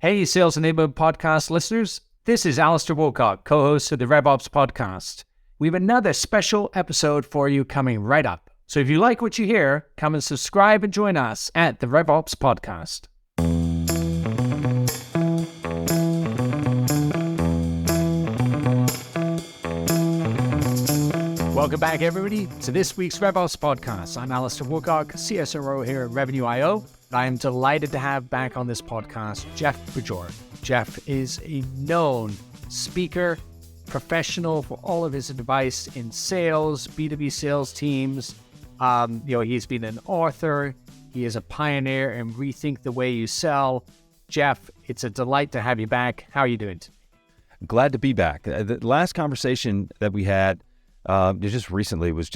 Hey, Sales Enablement Podcast listeners. This is Alastair Woolcock, co-host of the RevOps podcast. We have another special episode for you coming right up. So if you like what you hear, come and subscribe and join us at the RevOps podcast. Welcome back, everybody, to this week's RevOps podcast. I'm Alastair Woolcock, CSRO here at Revenue.io. I am delighted to have back on this podcast Jeff Bajorek. Jeff is a known speaker, professional for all of his advice in sales, B2B sales teams. He's been an author. He is a pioneer in Rethink the Way You Sell. Jeff, it's a delight to have you back. How are you doing today? Glad to be back. The last conversation that we had just recently was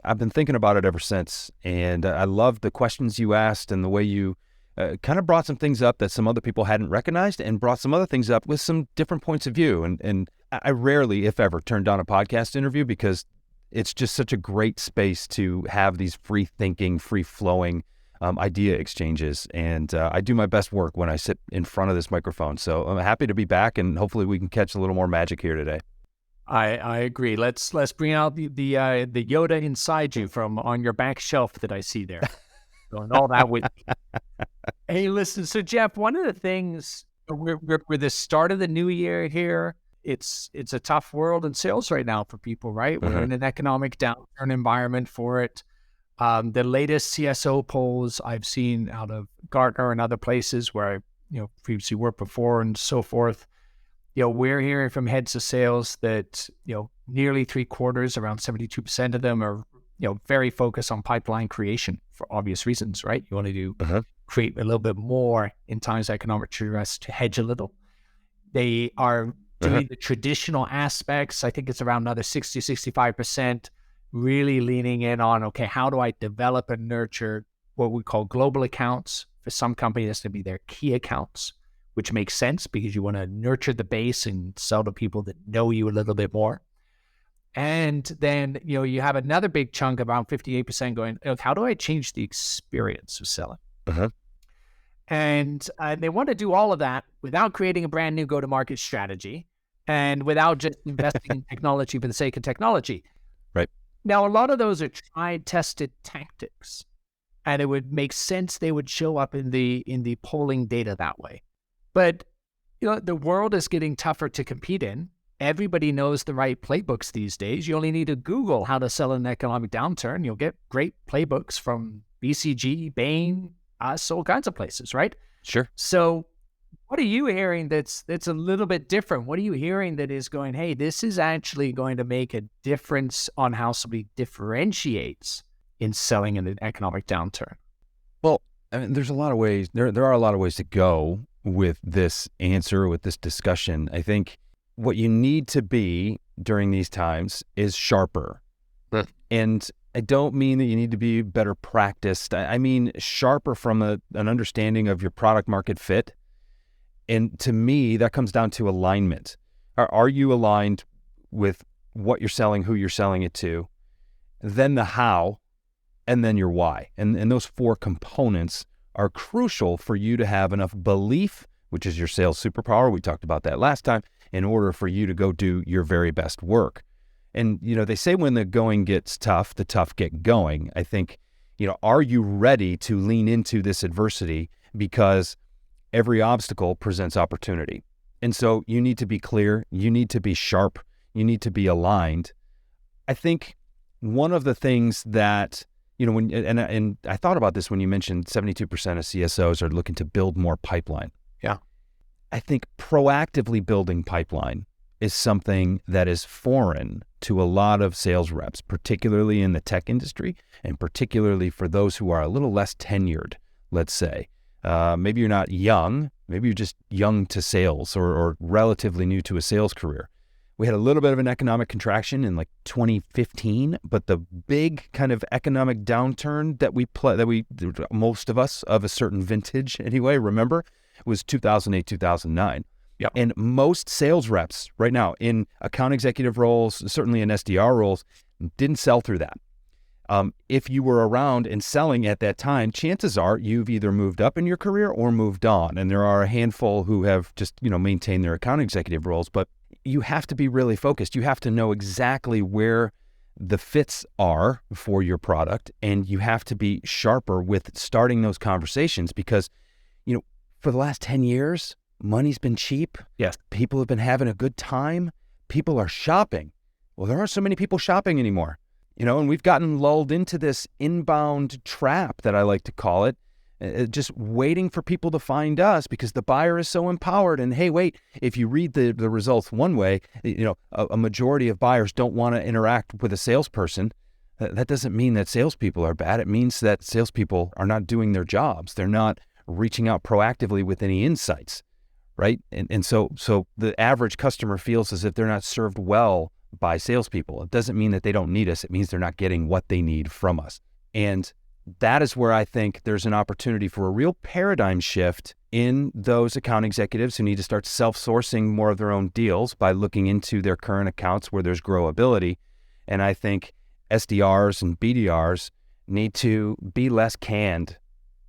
I've been thinking about it ever since, and I loved the questions you asked and the way you kind of brought some things up that some other people hadn't recognized and brought some other things up with some different points of view. And I rarely, if ever, turn down a podcast interview because it's just such a great space to have these free-thinking, free-flowing idea exchanges. And I do my best work when I sit in front of this microphone. So I'm happy to be back, and hopefully we can catch a little more magic here today. I agree. Let's bring out the Yoda inside you from on your back shelf that I see there. Going all that with me. Hey, listen. So Jeff, one of the things we're the start of the new year here. It's a tough world in sales right now for people, right? We're in an economic downturn environment for it. The latest CSO polls I've seen out of Gartner and other places where I previously worked before and so forth. We're hearing from heads of sales that, nearly 3/4, around 72% of them are, very focused on pipeline creation for obvious reasons, right? You want to create a little bit more in times of economic stress to hedge a little. They are doing the traditional aspects. I think it's around another 65%, really leaning in on, okay, how do I develop and nurture what we call global accounts? For some companies, that's going to be their key accounts, which makes sense because you want to nurture the base and sell to people that know you a little bit more. And then, you have another big chunk, around 58% going, how do I change the experience of selling? And they want to do all of that without creating a brand new go-to-market strategy and without just investing in technology for the sake of technology. Right. Now, a lot of those are tried, tested tactics, and it would make sense they would show up in the polling data that way. But, the world is getting tougher to compete in. Everybody knows the right playbooks these days. You only need to Google how to sell in an economic downturn. You'll get great playbooks from BCG, Bain, us, all kinds of places, right? Sure. So what are you hearing that's a little bit different? What are you hearing that is going, hey, this is actually going to make a difference on how somebody differentiates in selling in an economic downturn? Well, I mean, there's a lot of ways. There are a lot of ways to go with this answer, with this discussion. I think what you need to be during these times is sharper. And I don't mean that you need to be better practiced. I mean sharper from an understanding of your product market fit. And to me, that comes down to alignment. Are you aligned with what you're selling, who you're selling it to, then the how, and then your why? And those four components are crucial for you to have enough belief, which is your sales superpower. We talked about that last time, in order for you to go do your very best work. And, they say when the going gets tough, the tough get going. I think, are you ready to lean into this adversity? Because every obstacle presents opportunity. And so you need to be clear, you need to be sharp, you need to be aligned. I think one of the things that, and I thought about this when you mentioned 72% of CSOs are looking to build more pipeline. Yeah. I think proactively building pipeline is something that is foreign to a lot of sales reps, particularly in the tech industry, and particularly for those who are a little less tenured, let's say. Maybe you're not young, maybe you're just young to sales or relatively new to a sales career. We had a little bit of an economic contraction in like 2015, but the big kind of economic downturn that most of us of a certain vintage anyway, remember, was 2008, 2009. Yep. And most sales reps right now in account executive roles, certainly in SDR roles, didn't sell through that. If you were around and selling at that time, chances are you've either moved up in your career or moved on. And there are a handful who have just, maintained their account executive roles, but you have to be really focused. You have to know exactly where the fits are for your product, and you have to be sharper with starting those conversations because, for the last 10 years, money's been cheap. Yes. People have been having a good time. People are shopping. Well, there aren't so many people shopping anymore, and we've gotten lulled into this inbound trap that I like to call it, just waiting for people to find us because the buyer is so empowered. And hey, wait, if you read the results one way, a majority of buyers don't want to interact with a salesperson. That doesn't mean that salespeople are bad. It means that salespeople are not doing their jobs. They're not reaching out proactively with any insights, right? And so the average customer feels as if they're not served well by salespeople. It doesn't mean that they don't need us. It means they're not getting what they need from us. And that is where I think there's an opportunity for a real paradigm shift in those account executives who need to start self-sourcing more of their own deals by looking into their current accounts where there's growability. And I think SDRs and BDRs need to be less canned,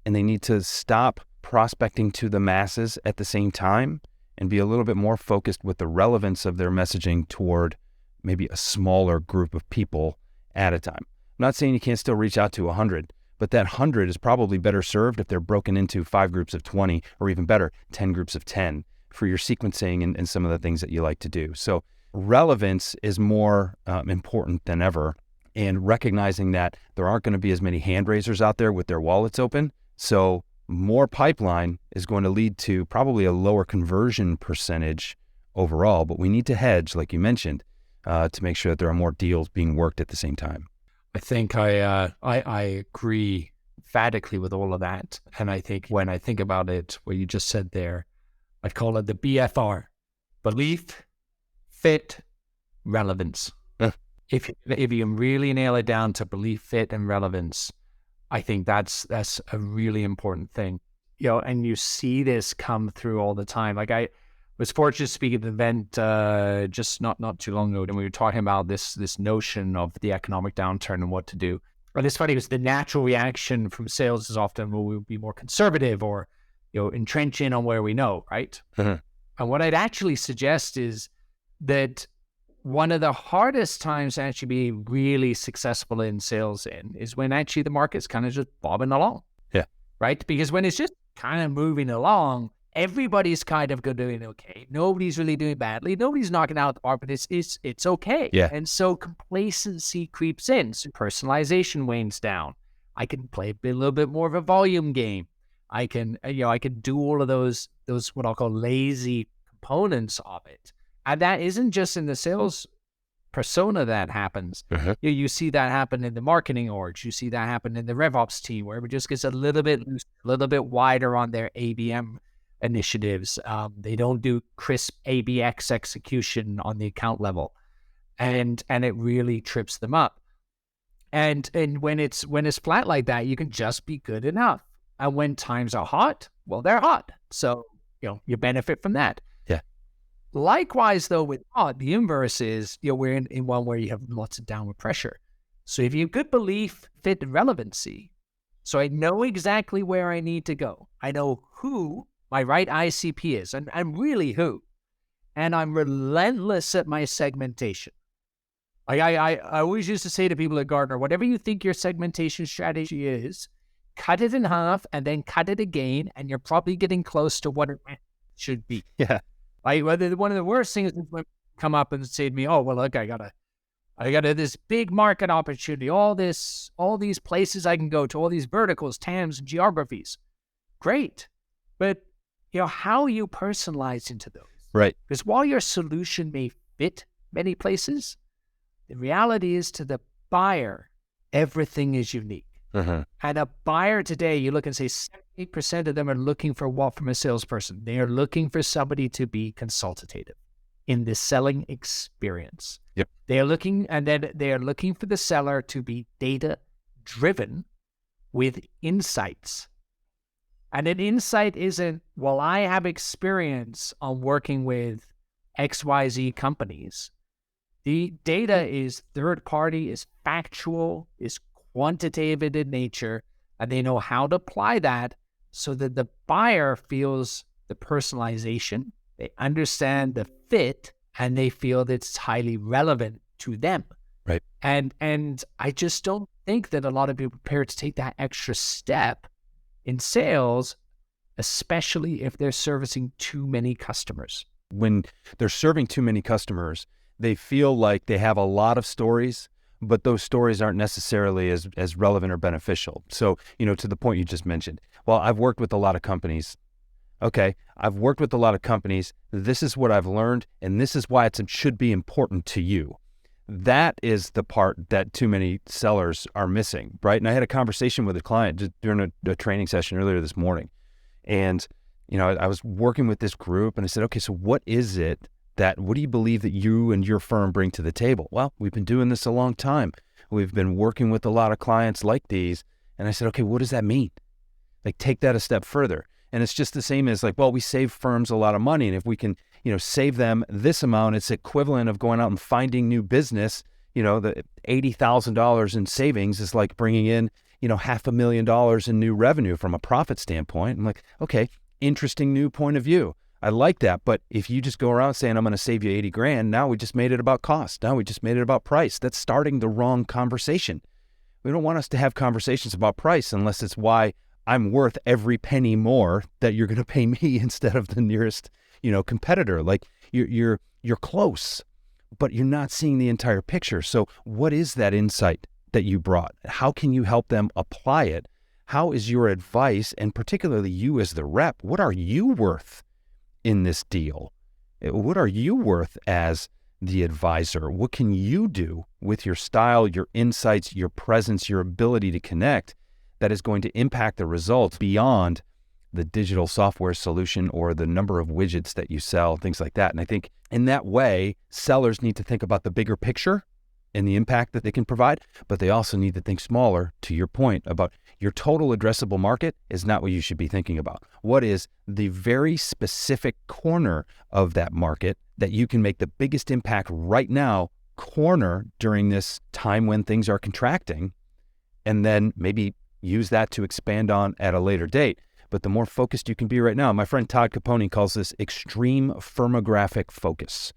and they need to stop prospecting to the masses at the same time and be a little bit more focused with the relevance of their messaging toward maybe a smaller group of people at a time. I'm not saying you can't still reach out to 100, but that 100 is probably better served if they're broken into 5 groups of 20, or even better, 10 groups of 10 for your sequencing and some of the things that you like to do. So relevance is more important than ever, and recognizing that there aren't going to be as many hand raisers out there with their wallets open. So more pipeline is going to lead to probably a lower conversion percentage overall, but we need to hedge, like you mentioned, to make sure that there are more deals being worked at the same time. I think I agree emphatically with all of that. And I think when I think about it, what you just said there, I'd call it the BFR: belief, fit, relevance. If you really nail it down to belief, fit, and relevance, I think that's a really important thing. And you see this come through all the time. Like I was fortunate to speak at an event just not too long ago, and we were talking about this notion of the economic downturn and what to do. And it's funny because the natural reaction from sales is often, well, we'll be more conservative or entrench in on where we know, right? Mm-hmm. And what I'd actually suggest is that one of the hardest times to actually be really successful in sales is when actually the market's kind of just bobbing along. Yeah. Right? Because when it's just kind of moving along, everybody's kind of doing okay. Nobody's really doing badly. Nobody's knocking out the park, but it's okay. Yeah. And so complacency creeps in. So personalization wanes down. I can play a little bit more of a volume game. I can do all of those what I'll call lazy components of it. And that isn't just in the sales persona that happens. Uh-huh. You see that happen in the marketing orgs. You see that happen in the RevOps team, where it just gets a little bit loose, a little bit wider on their ABM initiatives. They don't do crisp ABX execution on the account level, and it really trips them up. And when it's flat like that, you can just be good enough. And when times are hot, well, they're hot. So you benefit from that. Yeah. Likewise, though, with the inverse is, we're in one where you have lots of downward pressure. So if you have good belief, fit, and relevancy, so I know exactly where I need to go. I know who my right ICP is, and I'm really who. And I'm relentless at my segmentation. I always used to say to people at Gartner, whatever you think your segmentation strategy is, cut it in half and then cut it again, and you're probably getting close to what it should be. Yeah. One of the worst things is when come up and say to me, oh, well, look, I got this big market opportunity, all these places I can go to, all these verticals, TAMs, and geographies. Great. But, how you personalize into those. Right. Because while your solution may fit many places, the reality is to the buyer, everything is unique. Uh-huh. And a buyer today, you look and say 70% of them are looking for what from a salesperson? They are looking for somebody to be consultative in the selling experience. Yep. They are looking for the seller to be data-driven with insights. And an insight isn't, well, I have experience on working with XYZ companies. The data is third-party, is factual, is quantitative in nature, and they know how to apply that so that the buyer feels the personalization, they understand the fit, and they feel that it's highly relevant to them. Right. And I just don't think that a lot of people are prepared to take that extra step in sales, especially if they're servicing too many customers. When they're serving too many customers, they feel like they have a lot of stories, but those stories aren't necessarily as relevant or beneficial. So, to the point you just mentioned, well, I've worked with a lot of companies. Okay, I've worked with a lot of companies. This is what I've learned, and this is why it should be important to you. That is the part that too many sellers are missing, right? And I had a conversation with a client just during a training session earlier this morning. And, I was working with this group and I said, okay, so what do you believe that you and your firm bring to the table? Well, we've been doing this a long time. We've been working with a lot of clients like these. And I said, okay, what does that mean? Like, take that a step further. And it's just the same as like, well, we save firms a lot of money. And if we can, save them this amount, it's equivalent of going out and finding new business. The $80,000 in savings is like bringing in, $500,000 in new revenue from a profit standpoint. I'm like, okay, interesting new point of view. I like that. But if you just go around saying, I'm going to save you 80 grand, now we just made it about cost. Now we just made it about price. That's starting the wrong conversation. We don't want us to have conversations about price unless it's why I'm worth every penny more that you're going to pay me instead of the nearest, competitor. Like you're close, but you're not seeing the entire picture. So what is that insight that you brought? How can you help them apply it? How is your advice, and particularly you as the rep, what are you worth in this deal? What are you worth as the advisor? What can you do with your style, your insights, your presence, your ability to connect that is going to impact the results beyond the digital software solution or the number of widgets that you sell, things like that? And I think in that way, sellers need to think about the bigger picture and the impact that they can provide, but they also need to think smaller, to your point, about your total addressable market is not what you should be thinking about. What is the very specific corner of that market that you can make the biggest impact right now, corner during this time when things are contracting, and then maybe use that to expand on at a later date. But the more focused you can be right now, my friend Todd Capone calls this extreme firmographic focus.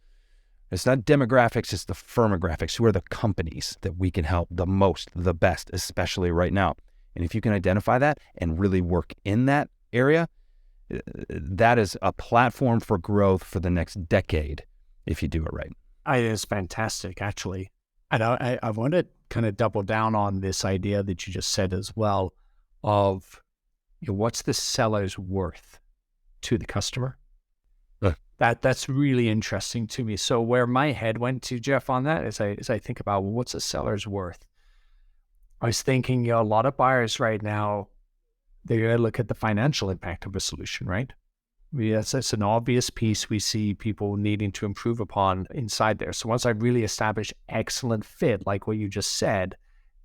It's not demographics, it's the firmographics. Who are the companies that we can help the most, the best, especially right now? And if you can identify that and really work in that area, that is a platform for growth for the next decade if you do it right. It's fantastic, actually. And I want to kind of double down on this idea that you just said as well of what's the seller's worth to the customer? That's really interesting to me. So where my head went to, Jeff, on that as I think about what's a seller's worth, I was thinking a lot of buyers right now, they're going to look at the financial impact of a solution, right? That's an obvious piece we see people needing to improve upon inside there. So once I really establish excellent fit, like what you just said,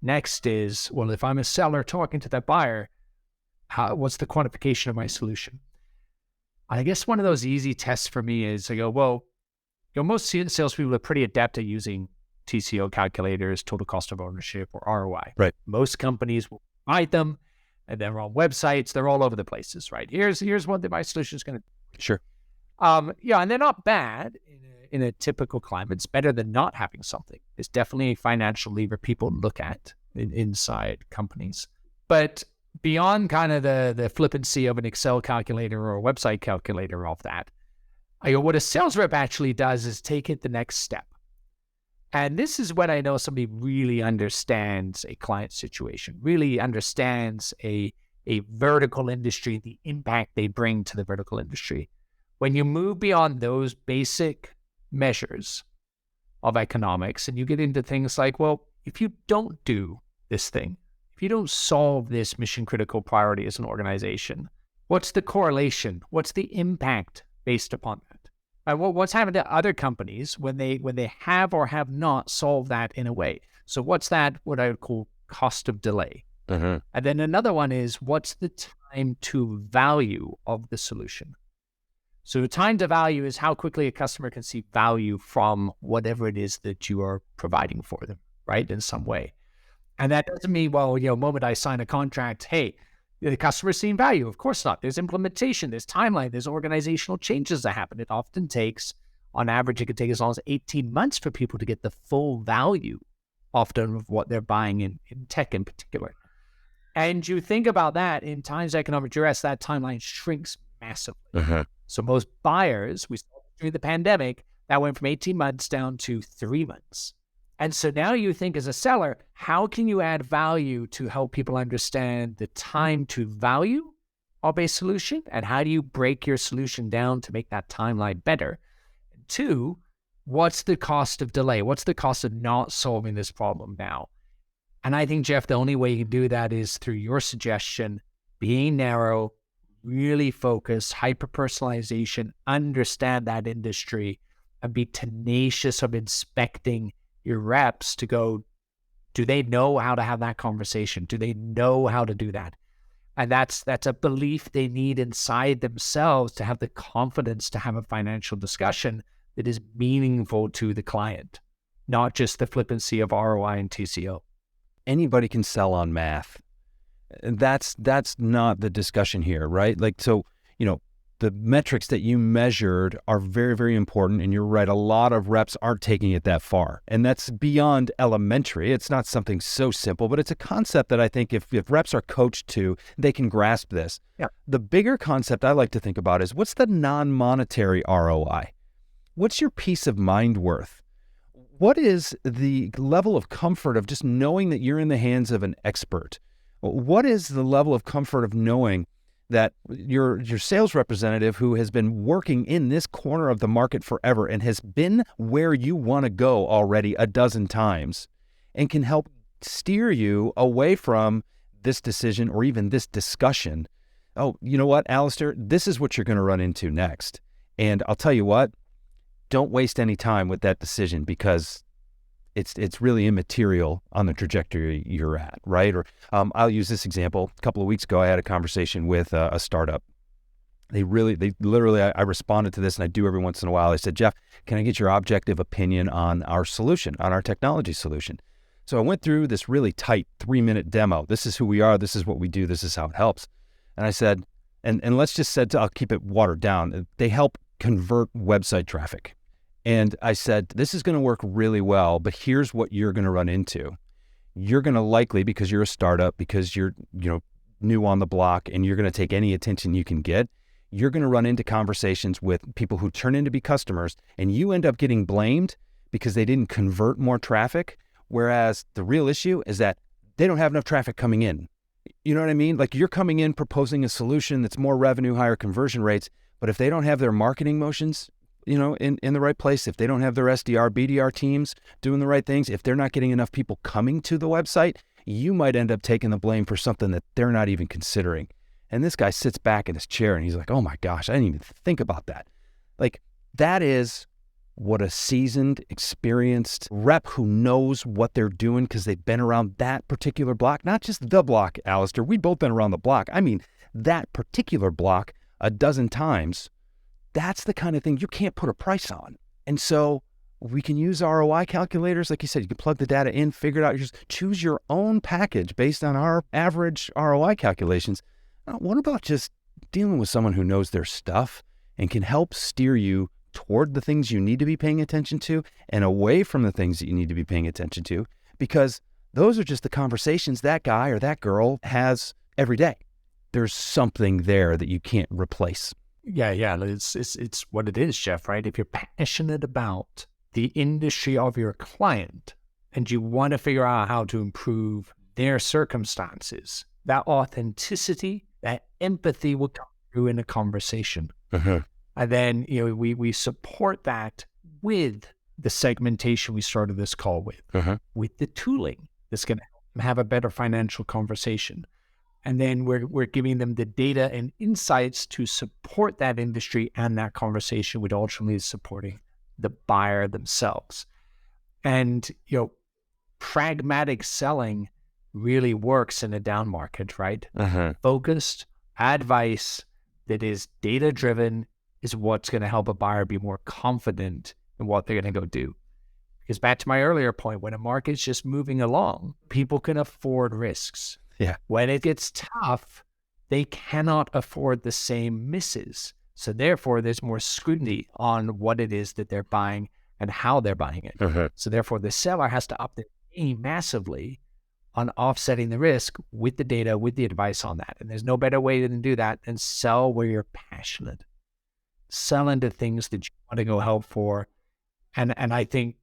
next is, well, if I'm a seller talking to that buyer, what's the quantification of my solution? I guess one of those easy tests for me is I go, well, most salespeople are pretty adept at using TCO calculators, total cost of ownership, or ROI. Right. Most companies will provide them, and they're on websites. They're all over the places, right? Here's what my solution is going to do. Sure. And they're not bad in a typical climate. It's better than not having something. It's definitely a financial lever people look at inside companies. But beyond kind of the flippancy of an Excel calculator or a website calculator of that, what a sales rep actually does is take it the next step. And this is when I know somebody really understands a client situation, really understands a vertical industry, the impact they bring to the vertical industry. When you move beyond those basic measures of economics and you get into things like, well, if you don't do this thing, if you don't solve this mission critical priority as an organization, what's the correlation? What's the impact based upon that? What's happened to other companies when they have or have not solved that in a way? So what's that, what I would call cost of delay? Mm-hmm. And then another one is, what's the time to value of the solution? So the time to value is how quickly a customer can see value from whatever it is that you are providing for them, right, in some way. And that doesn't mean, well, the moment I sign a contract, hey, the customer's seeing value. Of course not. There's implementation, there's timeline, there's organizational changes that happen. It often takes, on average, it could take as long as 18 months for people to get the full value often of what they're buying in tech in particular. And you think about that in times of economic duress, that timeline shrinks massively. So most buyers, we saw during the pandemic, that went from 18 months down to 3 months. And so now you think as a seller, how can you add value to help people understand the time to value of a solution? And how do you break your solution down to make that timeline better? And two, what's the cost of delay? What's the cost of not solving this problem now? And I think, Jeff, the only way you can do that is through your suggestion, being narrow, really focus, hyper-personalization, understand that industry, and be tenacious of inspecting your reps to go, do they know how to have that conversation? Do they know how to do that? And that's a belief they need inside themselves to have the confidence to have a financial discussion that is meaningful to the client, not just the flippancy of ROI and TCO. Anybody can sell on math. That's not the discussion here, right? Like, so, the metrics that you measured are very, very important. And you're right, a lot of reps aren't taking it that far. And that's beyond elementary. It's not something so simple, but it's a concept that I think if reps are coached to, they can grasp this. Yeah. The bigger concept I like to think about is, what's the non-monetary ROI? What's your peace of mind worth? What is the level of comfort of just knowing that you're in the hands of an expert? What is the level of comfort of knowing that your sales representative, who has been working in this corner of the market forever and has been where you want to go already a dozen times, and can help steer you away from this decision or even this discussion? Oh, you know what, Alastair, this is what you're going to run into next. And I'll tell you what, don't waste any time with that decision, because it's really immaterial on the trajectory you're at, right? Or I'll use this example. A couple of weeks ago, I had a conversation with a startup. They literally, I responded to this, and I do every once in a while. I said, Jeff, can I get your objective opinion on our solution, on our technology solution? So I went through this really tight 3-minute demo. This is who we are. This is what we do. This is how it helps. And I said, and let's just say, I'll keep it watered down. They help convert website traffic. And I said, this is going to work really well, but here's what you're going to run into. You're going to likely, because you're a startup, because you're new on the block, and you're going to take any attention you can get, you're going to run into conversations with people who turn in to be customers, and you end up getting blamed because they didn't convert more traffic, whereas the real issue is that they don't have enough traffic coming in. You know what I mean? Like, you're coming in proposing a solution that's more revenue, higher conversion rates, but if they don't have their marketing motions in the right place, if they don't have their SDR, BDR teams doing the right things, if they're not getting enough people coming to the website, you might end up taking the blame for something that they're not even considering. And this guy sits back in his chair and he's like, oh my gosh, I didn't even think about that. Like, that is what a seasoned, experienced rep who knows what they're doing because they've been around that particular block, not just the block, Alastair. We've both been around the block. I mean, that particular block a dozen times. That's the kind of thing you can't put a price on. And so we can use ROI calculators. Like you said, you can plug the data in, figure it out. You just choose your own package based on our average ROI calculations. Now, what about just dealing with someone who knows their stuff and can help steer you toward the things you need to be paying attention to and away from the things that you need to be paying attention to? Because those are just the conversations that guy or that girl has every day. There's something there that you can't replace. Yeah. It's what it is, Jeff, right? If you're passionate about the industry of your client and you want to figure out how to improve their circumstances, that authenticity, that empathy will come through in a conversation. And then, we support that with the segmentation we started this call with the tooling that's going to help them have a better financial conversation. And then we're giving them the data and insights to support that industry and that conversation, with ultimately supporting the buyer themselves. And, pragmatic selling really works in a down market, right? Focused advice that is data-driven is what's going to help a buyer be more confident in what they're going to go do. Because back to my earlier point, when a market's just moving along, people can afford risks. Yeah. When it gets tough, they cannot afford the same misses. So therefore, there's more scrutiny on what it is that they're buying and how they're buying it. So therefore, the seller has to up their game massively on offsetting the risk with the data, with the advice on that. And there's no better way than do that than sell where you're passionate. Sell into things that you want to go help for. And I think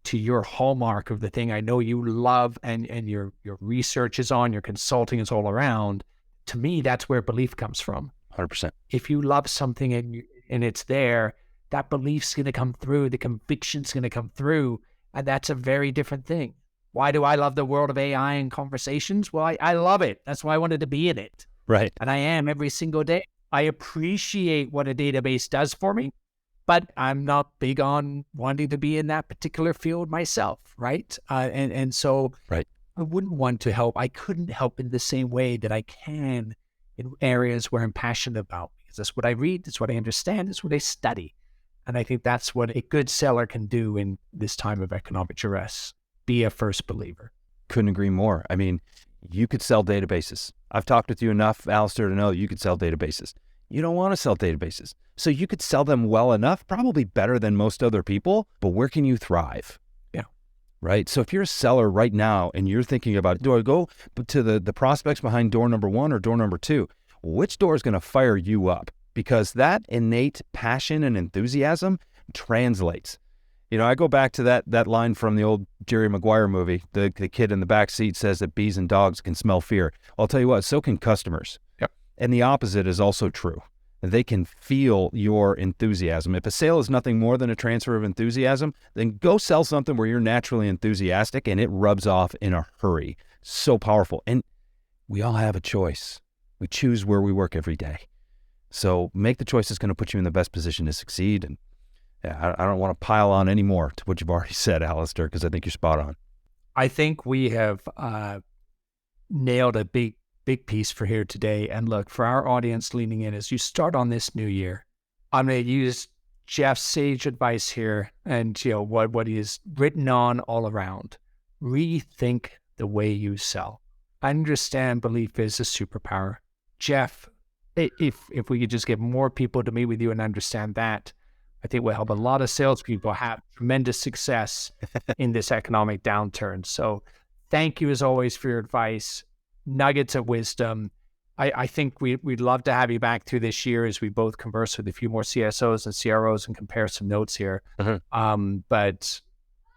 to your hallmark of the thing I know you love and your research is on, your consulting is all around, to me, that's where belief comes from. 100%. If you love something and it's there, that belief's going to come through, the conviction's going to come through, and that's a very different thing. Why do I love the world of AI and conversations? Well, I love it. That's why I wanted to be in it. Right. And I am every single day. I appreciate what a database does for me, but I'm not big on wanting to be in that particular field myself, right? And so right. I wouldn't want to help. I couldn't help in the same way that I can in areas where I'm passionate about, because that's what I read, that's what I understand, that's what I study. And I think that's what a good seller can do in this time of economic duress. Be a first believer. Couldn't agree more. I mean, you could sell databases. I've talked with you enough, Alastair, to know you could sell databases. You don't want to sell databases. So you could sell them well enough, probably better than most other people, but where can you thrive? Yeah. Right? So if you're a seller right now and you're thinking about, do I go to the prospects behind door number 1 or door number 2? Which door is going to fire you up? Because that innate passion and enthusiasm translates. You know, I go back to that line from the old Jerry Maguire movie. The kid in the back seat says that bees and dogs can smell fear. I'll tell you what, so can customers. Yep. And the opposite is also true. They can feel your enthusiasm. If a sale is nothing more than a transfer of enthusiasm, then go sell something where you're naturally enthusiastic and it rubs off in a hurry. So powerful. And we all have a choice. We choose where we work every day. So make the choice that's going to put you in the best position to succeed. And yeah, I don't want to pile on any more to what you've already said, Alastair, because I think you're spot on. I think we have nailed a big piece for here today. And look, for our audience leaning in, as you start on this new year, I'm going to use Jeff's sage advice here and what he has written on all around. Rethink the way you sell. Understand belief is a superpower. Jeff, if we could just get more people to meet with you and understand that, I think we'll help a lot of salespeople have tremendous success in this economic downturn. So thank you as always for your advice, nuggets of wisdom. I think we'd love to have you back through this year as we both converse with a few more CSOs and CROs and compare some notes here. But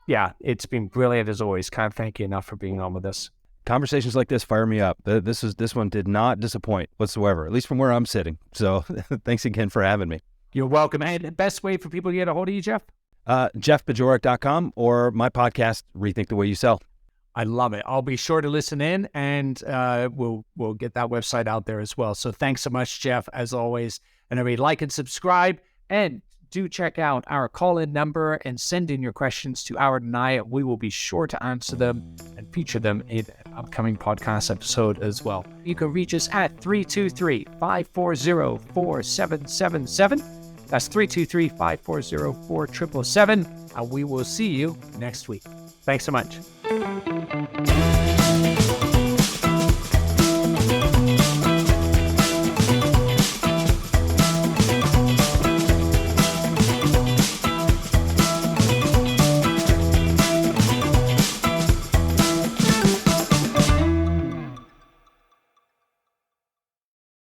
yeah, it's been brilliant as always. Can't thank you enough for being on with us. Conversations like this fire me up. This one did not disappoint whatsoever, at least from where I'm sitting. So thanks again for having me. You're welcome. And the best way for people to get a hold of you, Jeff? JeffBajorek.com or my podcast, Rethink the Way You Sell. I love it. I'll be sure to listen in and we'll get that website out there as well. So thanks so much, Jeff, as always. And everybody like and subscribe and do check out our call-in number and send in your questions to Howard and I. We will be sure to answer them and feature them in an upcoming podcast episode as well. You can reach us at 323-540-4777. That's 323-540-4777. And we will see you next week. Thanks so much.